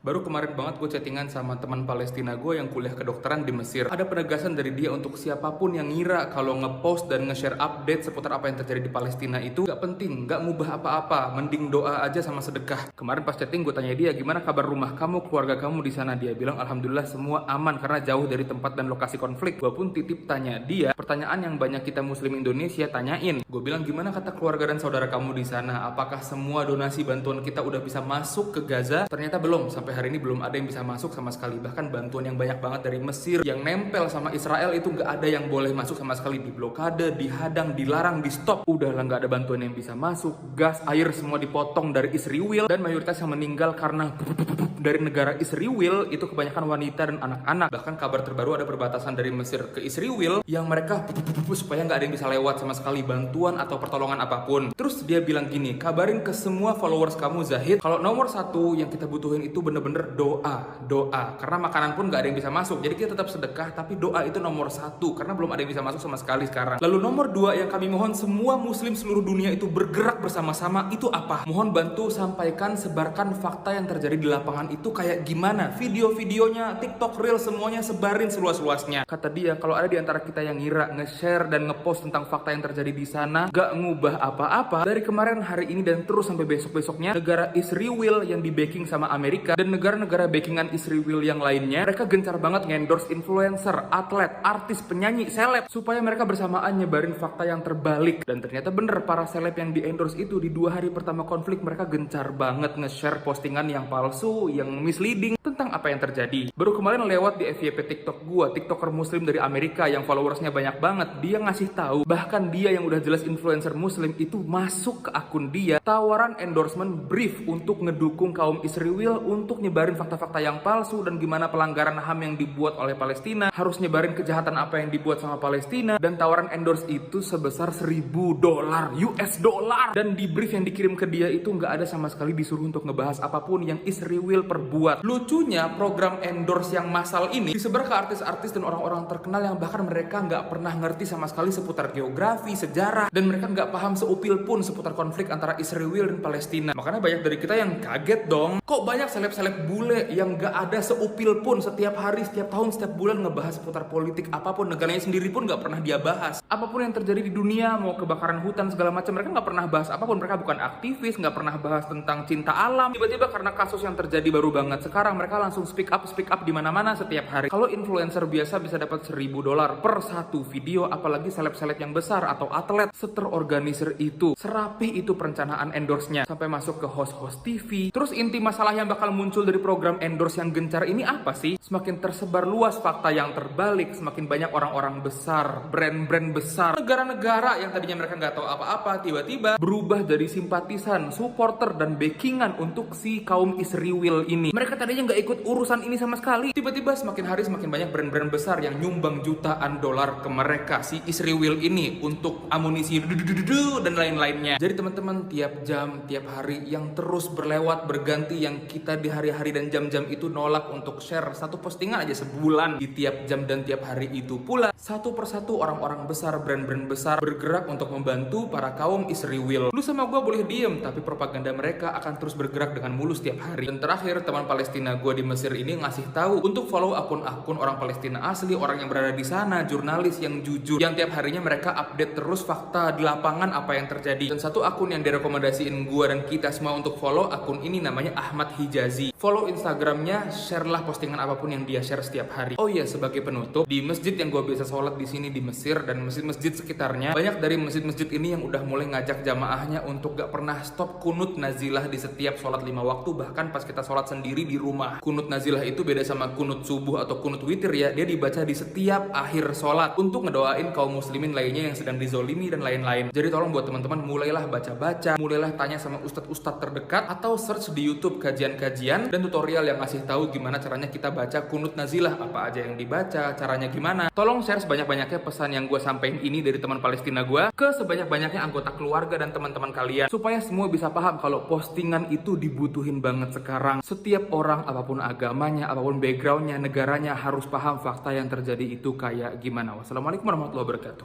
Baru kemarin banget gue chattingan sama teman Palestina gue yang kuliah kedokteran di Mesir. Ada penegasan dari dia untuk siapapun yang ngira kalau ngepost dan nge-share update seputar apa yang terjadi di Palestina itu gak penting, gak ngubah apa-apa, mending doa aja sama sedekah. Kemarin pas chatting gue tanya dia, gimana kabar rumah kamu, keluarga kamu di sana? Dia bilang alhamdulillah semua aman karena jauh dari tempat dan lokasi konflik. Gue pun titip tanya dia pertanyaan yang banyak kita muslim Indonesia tanyain. Gue bilang gimana kata keluarga dan saudara kamu di sana? Apakah semua donasi bantuan kita udah bisa masuk ke Gaza? Ternyata belum. Sampai hari ini belum ada yang bisa masuk sama sekali. Bahkan bantuan yang banyak banget dari Mesir yang nempel sama Israel itu nggak ada yang boleh masuk sama sekali. Di blokade, dihadang, dilarang, di stop. Udahlah nggak ada bantuan yang bisa masuk. Gas, air semua dipotong dari Israel. Dan mayoritas yang meninggal karena dari negara Israel itu kebanyakan wanita dan anak-anak. Bahkan kabar terbaru ada perbatasan dari Mesir ke Israel yang mereka supaya nggak ada yang bisa lewat sama sekali bantuan atau pertolongan apapun. Terus dia bilang gini, kabarin ke semua followers kamu Zahid, kalau nomor satu yang kita butuhin itu bener-bener doa. Karena makanan pun nggak ada yang bisa masuk. Jadi kita tetap sedekah, tapi doa itu nomor satu karena belum ada yang bisa masuk sama sekali sekarang. Lalu nomor dua yang kami mohon semua muslim seluruh dunia itu bergerak bersama-sama itu apa? Mohon bantu sampaikan, sebarkan fakta yang terjadi di lapangan itu kayak gimana. Video-videonya, TikTok, Reel, semuanya sebarin seluas-luasnya. Kata dia, kalau ada di antara kita yang ngira, nge-share dan nge-post tentang fakta yang terjadi di sana, gak ngubah apa-apa. Dari kemarin, hari ini, dan terus sampai besok-besoknya, negara Israel yang di backing sama Amerika dan negara-negara backingan Israel yang lainnya, mereka gencar banget ngendorse influencer, atlet, artis, penyanyi, seleb, supaya mereka bersamaan nyebarin fakta yang terbalik. Dan ternyata bener, para seleb yang di-endorse itu di 2 hari pertama konflik, mereka gencar banget nge-share postingan yang palsu, yang misleading tentang apa yang terjadi. Baru kemarin lewat di FYP TikTok gua, TikToker muslim dari Amerika yang followersnya banyak banget, dia ngasih tahu, bahkan dia yang udah jelas influencer muslim itu masuk ke akun dia, tawaran endorsement brief untuk ngedukung kaum Israel untuk nyebarin fakta-fakta yang palsu dan gimana pelanggaran HAM yang dibuat oleh Palestina, harus nyebarin kejahatan apa yang dibuat sama Palestina, dan tawaran endorse itu sebesar $1.000 US dollar. Dan di brief yang dikirim ke dia itu nggak ada sama sekali disuruh untuk ngebahas apapun yang Israel perbuat. Lucunya program endorse yang massal ini disebar ke artis-artis dan orang-orang terkenal yang bahkan mereka nggak pernah ngerti sama sekali seputar geografi, sejarah, dan mereka nggak paham seupil pun seputar konflik antara Israel dan Palestina. Makanya banyak dari kita yang kaget dong, kok banyak seleb-seleb bule yang nggak ada seupil pun setiap hari, setiap tahun, setiap bulan ngebahas seputar politik apapun, negaranya sendiri pun nggak pernah dia bahas. Apapun yang terjadi di dunia, mau kebakaran hutan segala macam, mereka nggak pernah bahas apapun. Mereka bukan aktivis, nggak pernah bahas tentang cinta alam. Tiba-tiba karena kasus yang terjadi baru banget sekarang, mereka langsung speak up di mana-mana setiap hari. Kalau influencer biasa bisa dapat $1.000 per satu video, apalagi seleb-seleb yang besar atau atlet seterorganisir itu. Serapi itu perencanaan endorse-nya sampai masuk ke host-host TV. Terus inti masalah yang bakal muncul dari program endorse yang gencar ini apa sih? Semakin tersebar luas fakta yang terbalik, semakin banyak orang-orang besar, brand-brand besar, negara-negara yang tadinya mereka nggak tahu apa-apa, tiba-tiba berubah dari simpatisan, supporter, dan backingan untuk si kaum Israel ini. Mereka tadinya nggak ikut urusan ini sama sekali. Tiba-tiba semakin hari semakin banyak brand-brand besar yang nyumbang jutaan dolar ke mereka, si Israel ini, untuk amunisi dan lain-lainnya. Jadi teman-teman, tiap jam, tiap hari yang terus berlewat berganti, yang kita di hari-hari dan jam-jam itu nolak untuk share satu postingan aja sebulan di tiap jam dan tiap hari itu pula, satu persatu orang-orang besar, brand-brand besar bergerak untuk membantu para kaum Israel. Lu sama gue boleh diem, tapi propaganda mereka akan terus bergerak dengan mulus tiap hari. Dan terakhir, teman Palestina gue di Mesir ini ngasih tahu untuk follow akun-akun orang Palestina asli, orang yang berada di sana, jurnalis yang jujur, yang tiap harinya mereka update terus fakta di lapangan apa yang terjadi. Dan satu akun yang direkomendasiin gue dan kita semua untuk follow, akun ini namanya Ahmad Hijazi. Follow Instagramnya, share lah postingan apapun yang dia share setiap hari. Oh iya, sebagai penutup, di masjid yang gue biasa sholat di sini di Mesir dan masjid-masjid sekitarnya, banyak dari masjid-masjid ini yang udah mulai ngajak jamaahnya untuk gak pernah stop kunut nazilah di setiap sholat 5 waktu, bahkan pas kita sholat sendiri di rumah. Kunut nazilah itu beda sama kunut subuh atau kunut witir ya, dia dibaca di setiap akhir sholat untuk ngedoain kaum muslimin lainnya yang sedang dizolimi dan lain-lain. Jadi tolong buat teman-teman, mulailah baca-baca, mulailah tanya sama ustadz-ustadz terdekat, atau search di YouTube kajian-kajian dan tutorial yang ngasih tahu gimana caranya kita baca kunut nazilah, apa aja yang dibaca, caranya gimana. Tolong share sebanyak-banyaknya pesan yang gue sampaikan ini dari teman Palestina gue ke sebanyak-banyaknya anggota keluarga dan teman-teman kalian, supaya semua bisa paham kalau postingan itu dibutuhin banget sekarang. Setiap orang, apapun agamanya, apapun backgroundnya, negaranya, harus paham fakta yang terjadi itu kayak gimana. Wassalamualaikum warahmatullahi wabarakatuh.